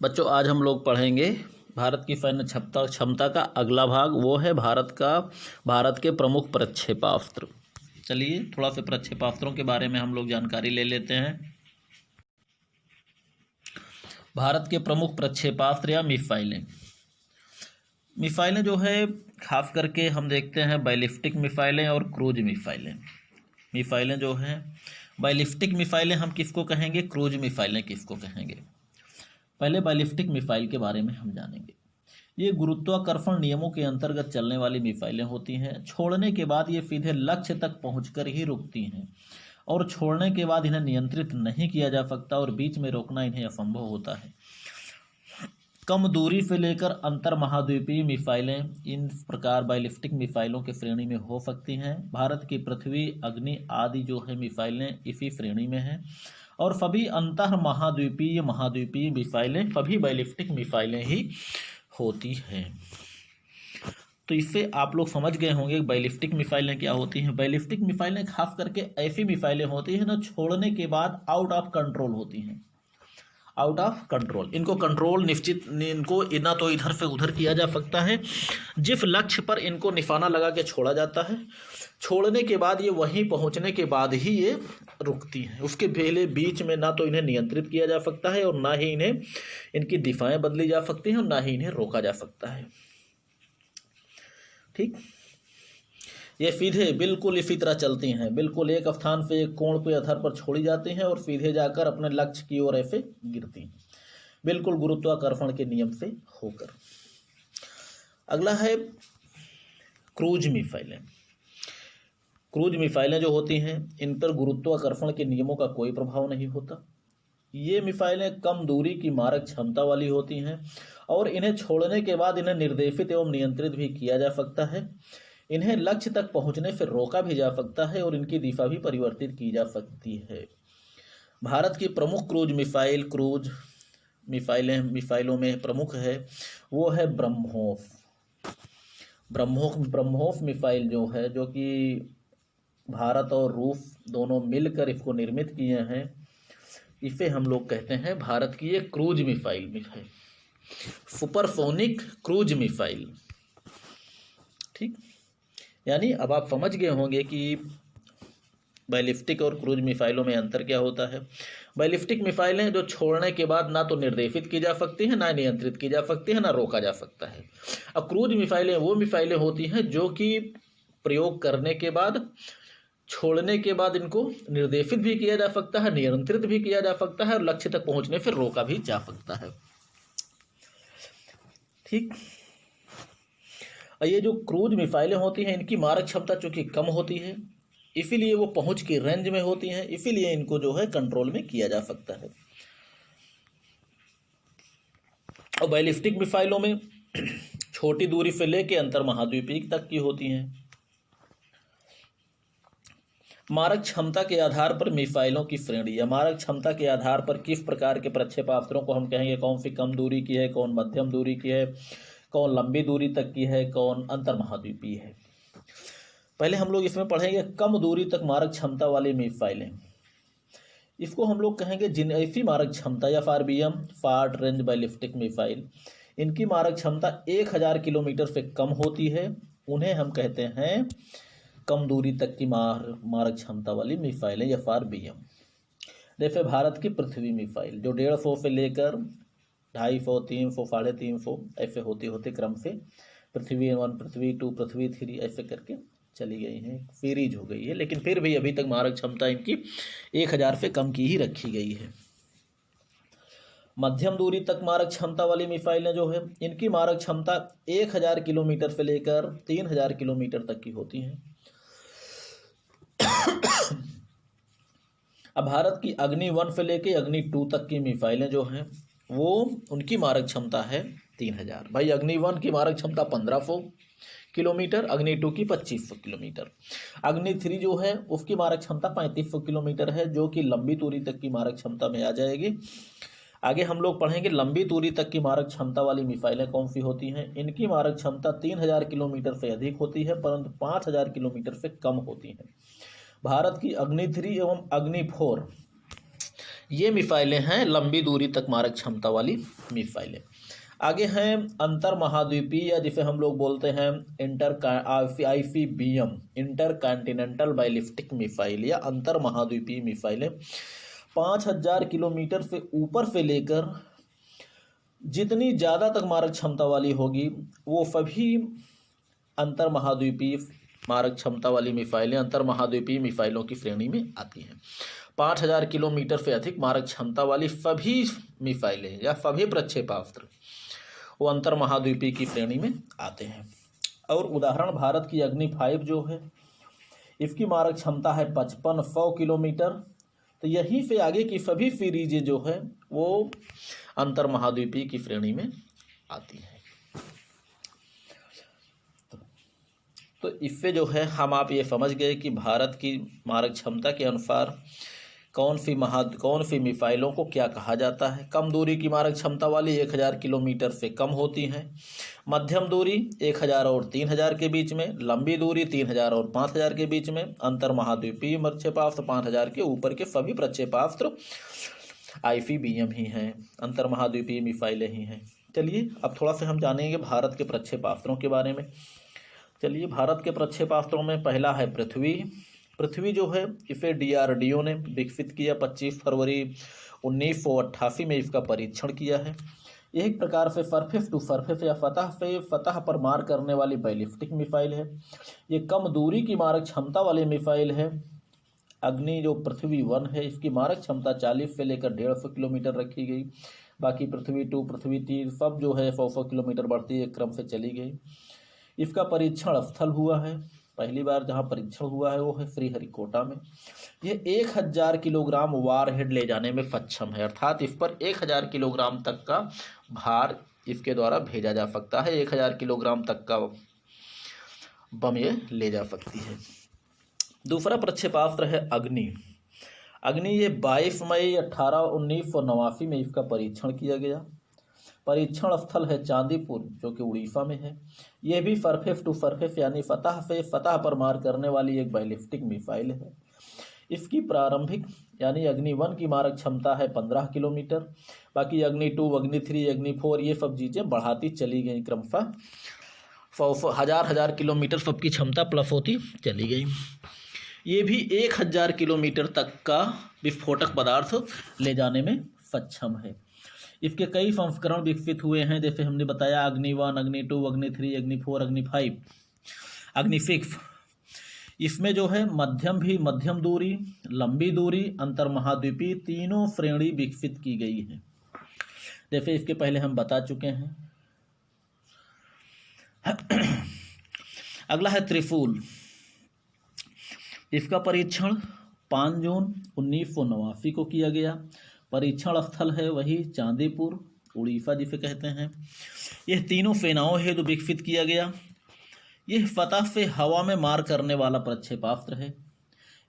बच्चों आज हम लोग पढ़ेंगे भारत की सैन्य क्षमता का अगला भाग। वो है भारत के प्रमुख प्रक्षेपास्त्र। चलिए थोड़ा सा प्रक्षेपास्त्रों के बारे में हम लोग जानकारी ले लेते हैं। भारत के प्रमुख प्रक्षेपास्त्र या मिसाइलें जो है खास करके हम देखते हैं बैलिस्टिक मिसाइलें और क्रूज मिसाइलें जो हैं बैलिस्टिक मिसाइलें हम किसको कहेंगे, क्रूज मिसाइलें किसको कहेंगे। पहले बैलिस्टिक मिसाइल के बारे में हम जानेंगे। ये गुरुत्वाकर्षण नियमों के अंतर्गत चलने वाली मिसाइलें होती हैं। छोड़ने के बाद ये सीधे लक्ष्य तक पहुंचकर ही रुकती हैं और छोड़ने के बाद इन्हें नियंत्रित नहीं किया जा सकता और बीच में रोकना इन्हें असंभव होता है। कम दूरी से लेकर अंतर महाद्वीपीय मिसाइलें इन प्रकार बैलिस्टिक मिसाइलों की श्रेणी में हो सकती हैं। भारत की पृथ्वी, अग्नि आदि जो है मिसाइलें इसी श्रेणी में हैं और सभी अंतर महाद्वीपीय मिसाइलें सभी बैलिस्टिक मिसाइलें ही होती हैं। तो इससे आप लोग समझ गए होंगे बैलिस्टिक मिसाइलें क्या होती हैं। बैलिस्टिक मिसाइलें खास करके ऐसी मिसाइलें होती हैं जो छोड़ने के बाद आउट ऑफ कंट्रोल होती हैं। आउट ऑफ कंट्रोल, इनको कंट्रोल इनको ना तो इधर से उधर किया जा सकता है। जिस लक्ष्य पर इनको निशाना लगा के छोड़ा जाता है, छोड़ने के बाद ये वहीं पहुंचने के बाद ही ये रुकती हैं। उसके पहले बीच में ना तो इन्हें नियंत्रित किया जा सकता है और ना ही इन्हें इनकी दिशाएं बदली जा सकती हैं और ना ही इन्हें रोका जा सकता है। ठीक, ये सीधे बिल्कुल इसी तरह चलती हैं, बिल्कुल एक स्थान से एक कोण पे आधार पर छोड़ी जाती हैं और सीधे जाकर अपने लक्ष्य की ओर ऐसे गिरती हैं, बिल्कुल गुरुत्वाकर्षण के नियम से होकर। अगला है क्रूज मिसाइलें। क्रूज मिसाइलें जो होती हैं इन पर गुरुत्वाकर्षण के नियमों का कोई प्रभाव नहीं होता। ये मिसाइलें कम दूरी की मारक क्षमता वाली होती हैं और इन्हें छोड़ने के बाद इन्हें निर्देशित एवं नियंत्रित भी किया जा सकता है। इन्हें लक्ष्य तक पहुंचने से रोका भी जा सकता है और इनकी दिशा भी परिवर्तित की जा सकती है। भारत की प्रमुख क्रूज मिसाइलों में प्रमुख है वो है ब्रह्मोस मिसाइल जो है, जो कि भारत और रूस दोनों मिलकर इसको निर्मित किए हैं। इसे हम लोग कहते हैं भारत की एक क्रूज मिसाइल है, सुपरसोनिक क्रूज मिसाइल। ठीक, यानी अब आप समझ गए होंगे कि बैलिस्टिक और क्रूज मिसाइलों में अंतर क्या होता है। बैलिस्टिक मिसाइलें जो छोड़ने के बाद ना तो निर्देशित की जा सकती हैं, ना नियंत्रित की जा सकती है, ना रोका जा सकता है। अब क्रूज मिसाइलें वो मिसाइलें होती हैं जो कि प्रयोग करने के बाद, छोड़ने के बाद इनको निर्देशित भी किया जा सकता है, नियंत्रित भी किया जा सकता है और लक्ष्य तक पहुंचने से रोका भी जा सकता है। ठीक, ये जो क्रूज मिसाइलें होती हैं इनकी मारक क्षमता चूंकि कम होती है, इसीलिए वो पहुंच की रेंज में होती हैं, इसीलिए इनको जो है कंट्रोल में किया जा सकता है। और बैलिस्टिक मिसाइलों में छोटी दूरी से लेकर अंतर महाद्वीपीय तक की होती हैं। मारक क्षमता के आधार पर मिसाइलों की श्रेणी या मारक क्षमता के आधार पर किस प्रकार के प्रक्षेपास्त्रों को हम कहेंगे, कौन सी कम दूरी की है, कौन मध्यम दूरी की है, कौन लंबी दूरी तक की है, कौन अंतर महाद्वीपीय है। पहले हम लोग इसमें पढ़ेंगे कम दूरी तक मारक क्षमता वाली मिसाइलें। इसको हम लोग कहेंगे ऐसी मारक क्षमता या FRBM, short range ballistic missile, इनकी मारक क्षमता 1000 किलोमीटर से कम होती है, उन्हें हम कहते हैं कम दूरी तक की मारक क्षमता वाली मिसाइलें या FRBM। जैसे भारत की पृथ्वी मिसाइल जो 150 से लेकर 250, 300, 350 ऐसे होते होते क्रम से पृथ्वी 1, पृथ्वी 2, पृथ्वी 3 ऐसे करके चली गई हैं, सीरीज हो गई है, लेकिन फिर भी अभी तक मारक क्षमता इनकी 1000 से कम की ही रखी गई है। मध्यम दूरी तक मारक क्षमता वाली मिसाइलें जो है इनकी मारक क्षमता 1000 किलोमीटर से लेकर 3000 किलोमीटर तक की होती हैं। अब भारत की अग्नि 1 से लेकर अग्नि 2 तक की मिसाइलें जो हैं वो उनकी मारक क्षमता है 3000। भाई अग्नि 1 की मारक क्षमता 1500 किलोमीटर, अग्नि 2 की 2500 किलोमीटर। अग्नि 3 जो है उसकी मारक क्षमता 3500 किलोमीटर है, जो कि लंबी दूरी तक की मारक क्षमता में आ जाएगी। आगे हम लोग पढ़ेंगे लंबी दूरी तक की मारक क्षमता वाली मिसाइलें कौन सी होती हैं। इनकी मारक क्षमता 3000 किलोमीटर से अधिक होती है, परंतु 5000 किलोमीटर से कम होती है। भारत की अग्नि 3 एवं अग्नि 4 ये मिसाइलें हैं लंबी दूरी तक मारक क्षमता वाली मिसाइलें। आगे हैं अंतर महाद्वीपीय, या जिसे हम लोग बोलते हैं ICBM, inter continental ballistic missile या अंतर महाद्वीपीय मिसाइलें। 5000 किलोमीटर से ऊपर से लेकर जितनी ज़्यादा तक मारक क्षमता वाली होगी वो सभी अंतर महाद्वीपीय मारक क्षमता वाली मिसाइलें अंतर महाद्वीपीय मिसाइलों की श्रेणी में आती हैं। 5000 किलोमीटर से अधिक मारक क्षमता वाली सभी मिसाइलें या सभी प्रक्षेपास्त्र वो अंतर महाद्वीपीय की श्रेणी में आते हैं। और उदाहरण भारत की अग्नि 5 जो है, इसकी मारक क्षमता है 5500 किलोमीटर। तो यहीं से आगे की सभी सीरीज जो है वो अंतर महाद्वीपीय की श्रेणी में आती है। तो इससे जो है हम आप ये समझ गए कि भारत की मारक क्षमता के अनुसार कौन सी मिसाइलों को क्या कहा जाता है। कम दूरी की मारक क्षमता वाली 1000 किलोमीटर से कम होती हैं, मध्यम दूरी 1000 और 3000 के बीच में, लंबी दूरी 3000 और 5000 के बीच में। अंतर महाद्वीपीय प्रक्षेपास्त्र 5000 के ऊपर के सभी प्रक्षेपास्त्र ICBM ही हैं, अंतर महाद्वीपीय मिसाइलें ही हैं। चलिए अब थोड़ा सा हम जानेंगे भारत के प्रक्षेपास्त्रों के बारे में। चलिए, भारत के प्रक्षेपास्त्रों में पहला है पृथ्वी। पृथ्वी जो है इसे DRDO ने विकसित किया। 25 फरवरी 1988 में इसका परीक्षण किया है। यह एक प्रकार से सरफेस टू सरफेस या सतह से सतह पर मार करने वाली बैलिस्टिक मिसाइल है। ये कम दूरी की मारक क्षमता वाली मिसाइल है। अग्नि जो पृथ्वी 1 है इसकी मारक क्षमता 40 से लेकर 150 किलोमीटर रखी गई। बाकी पृथ्वी 2, पृथ्वी 3 सब जो है 100 किलोमीटर बढ़ती एक क्रम से चली गई। इसका परीक्षण स्थल हुआ है। पहली बार जहां परीक्षण हुआ है वो है श्रीहरिकोटा में। यह 1000 किलोग्राम वारहेड ले जाने में सक्षम है, अर्थात इस पर 1000 किलोग्राम तक का भार इसके द्वारा भेजा जा सकता है। 1000 किलोग्राम तक का बम ये ले जा सकती है। दूसरा प्रक्षेपास्त्र है अग्नि। अग्नि ये 22 मई 1989 में इसका परीक्षण किया गया। परीक्षण स्थल है चांदीपुर जो कि उड़ीसा में है। यह भी सरफेस टू सरफेस यानी सतह से सतह पर मार करने वाली एक बैलिस्टिक मिसाइल है। इसकी प्रारंभिक यानी अग्नि 1 की मारक क्षमता है 15 किलोमीटर। बाकी अग्नि 2, अग्नि 3, अग्नि 4 ये सब चीज़ें बढ़ाती चली गई क्रमशः। 1000 किलोमीटर सबकी क्षमता प्लस होती चली गई। ये भी 1000 किलोमीटर तक का विस्फोटक पदार्थ ले जाने में सक्षम है। इसके कई संस्करण विकसित हुए हैं, जैसे हमने बताया अग्नि 1, अग्नि 2, अग्नि 3, अग्नि 4, अग्नि 5, अग्नि 6। इसमें जो है मध्यम दूरी, लंबी दूरी, अंतर महाद्वीपीय तीनों श्रेणी विकसित की गई है, जैसे इसके पहले हम बता चुके हैं। अगला है त्रिशूल। इसका परीक्षण 5 जून 1989 को किया गया। परीक्षण स्थल है वही चांदीपुर उड़ीसा जिसे कहते हैं। यह तीनों सेनाओं हेतु विकसित किया गया। यह सतह से हवा में मार करने वाला प्रक्षेपास्त्र है।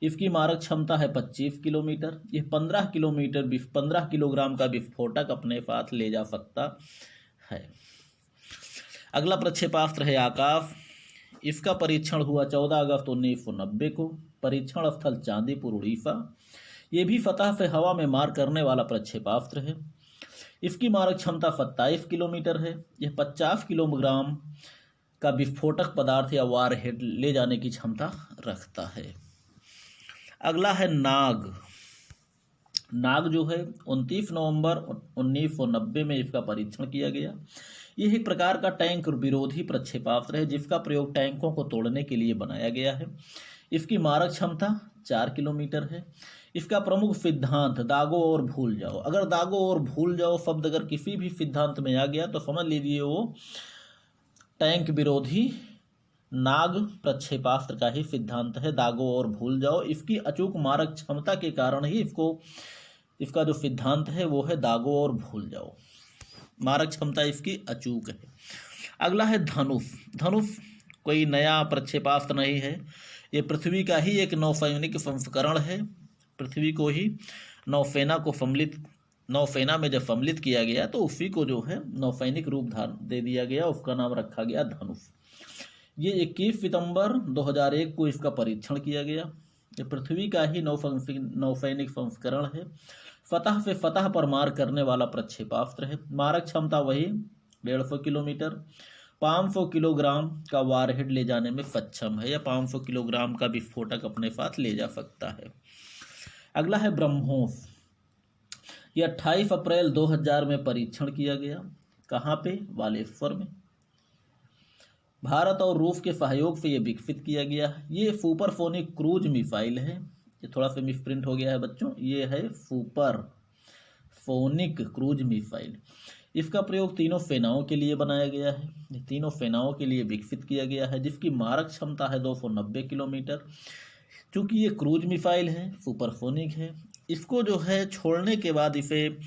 इसकी मारक क्षमता है 25 किलोमीटर। यह 15 किलोग्राम का विस्फोटक अपने साथ ले जा सकता है। अगला प्रक्षेपास्त्र है आकाश। इसका परीक्षण हुआ 14 अगस्त 1990 को। परीक्षण स्थल चांदीपुर उड़ीसा। ये भी सतह से हवा में मार करने वाला प्रक्षेपास्त्र है। इसकी मारक क्षमता 27 किलोमीटर है। यह 50 किलोग्राम का विस्फोटक पदार्थ या वारहेड ले जाने की क्षमता रखता है। अगला है नाग। नाग जो है 29 नवंबर 1990 में इसका परीक्षण किया गया। यह एक प्रकार का टैंक विरोधी प्रक्षेपास्त्र है जिसका प्रयोग टैंकों को तोड़ने के लिए बनाया गया है। इसकी मारक क्षमता 4 किलोमीटर है। इसका प्रमुख सिद्धांत दागो और भूल जाओ। अगर दागो और भूल जाओ शब्द अगर किसी भी सिद्धांत में आ गया तो समझ लीजिए वो टैंक विरोधी नाग प्रक्षेपास्त्र का ही सिद्धांत है। दागो और भूल जाओ। इसकी अचूक मारक क्षमता के कारण ही इसका जो सिद्धांत है वो है दागो और भूल जाओ। मारक क्षमता इसकी अचूक है। अगला है धनुष। धनुष कोई नया प्रक्षेपास्त्र नहीं है। ये पृथ्वी का ही एक नौसैनिक संस्करण है। पृथ्वी को ही नौसेना में जब सम्मिलित किया गया तो उसी को जो है नौसैनिक रूप दे दिया गया। उसका नाम रखा गया धनुष। ये 21 सितंबर 2001 को इसका परीक्षण किया गया। ये पृथ्वी का ही नौसैनिक संस्करण है। फतह पे फतह पर मार करने वाला प्रक्षेपास्त्र है। मारक क्षमता वही 150 किलोमीटर, 500 किलोग्राम का वारहेड ले जाने में सक्षम है, या 500 किलोग्राम का विस्फोटक अपने साथ ले जा सकता है। अगला है ब्रह्मोस। यह 28 अप्रैल 2000 में परीक्षण किया गया। कहाँ पे? बालेश्वर में। भारत और रूस के सहयोग से यह विकसित किया गया। ये सुपरसोनिक क्रूज मिसाइल है। ये थोड़ा सा मिसप्रिंट हो गया है बच्चों, ये है सुपरसोनिक क्रूज मिसाइल। इसका प्रयोग तीनों सेनाओं के लिए बनाया गया है। ये तीनों सेनाओं के लिए विकसित किया गया है, जिसकी मारक क्षमता है 290 किलोमीटर। चूँकि ये क्रूज मिसाइल है, सुपरसोनिक है, इसको जो है छोड़ने के बाद इसे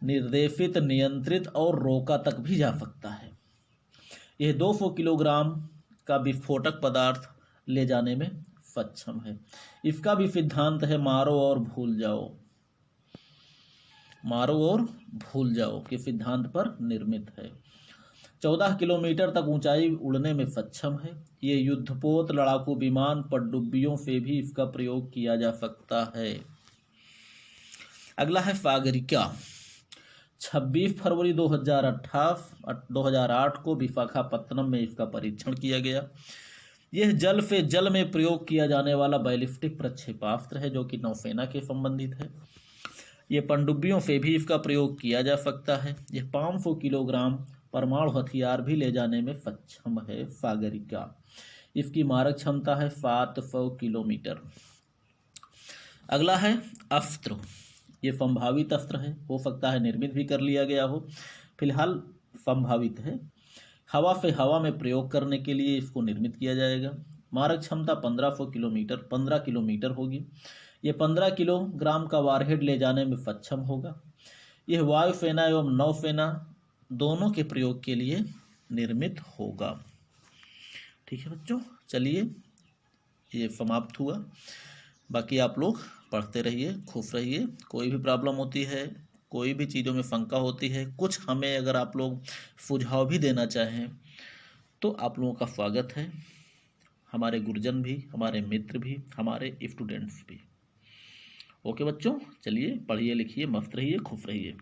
निर्देशित, नियंत्रित और रोका तक भी जा सकता है। यह 200 किलोग्राम का विस्फोटक पदार्थ ले जाने में सक्षम है। इसका भी सिद्धांत है मारो और भूल जाओ, मारो और भूल जाओ के सिद्धांत पर निर्मित है। 14 किलोमीटर तक ऊंचाई उड़ने में सक्षम है। ये युद्धपोत, लड़ाकू विमान, पनडुब्बियों से भी इसका प्रयोग किया जा सकता है। अगला है सागरिका। 26 फरवरी 2008 को विशाखापत्तनम में इसका परीक्षण किया गया। यह जल से जल में प्रयोग किया जाने वाला बैलिस्टिक प्रक्षेपास्त्र है, जो कि नौसेना के संबंधित है। ये पनडुब्बियों से भी इसका प्रयोग किया जा सकता है। यह 500 किलोग्राम परमाणु हथियार भी ले जाने में सक्षम है। सागरिका, इसकी मारक क्षमता है 700 किलोमीटर। अगला है अस्त्र। ये संभावित अस्त्र है, हो सकता है निर्मित भी कर लिया गया हो, फिलहाल संभावित है। हवा से हवा में प्रयोग करने के लिए इसको निर्मित किया जाएगा। मारक क्षमता 15 किलोमीटर होगी। ये 15 किलोग्राम का वारहेड ले जाने में सक्षम होगा। यह वायुसेना एवं नौसेना दोनों के प्रयोग के लिए निर्मित होगा। ठीक है बच्चों, चलिए ये समाप्त हुआ। बाकी आप लोग पढ़ते रहिए, खुश रहिए। कोई भी प्रॉब्लम होती है, कोई भी चीज़ों में शंका होती है, कुछ हमें अगर आप लोग सुझाव भी देना चाहें तो आप लोगों का स्वागत है। हमारे गुरुजन भी, हमारे मित्र भी, हमारे स्टूडेंट्स भी। ओके बच्चों, चलिए पढ़िए लिखिए, मस्त रहिए, खुश रहिए।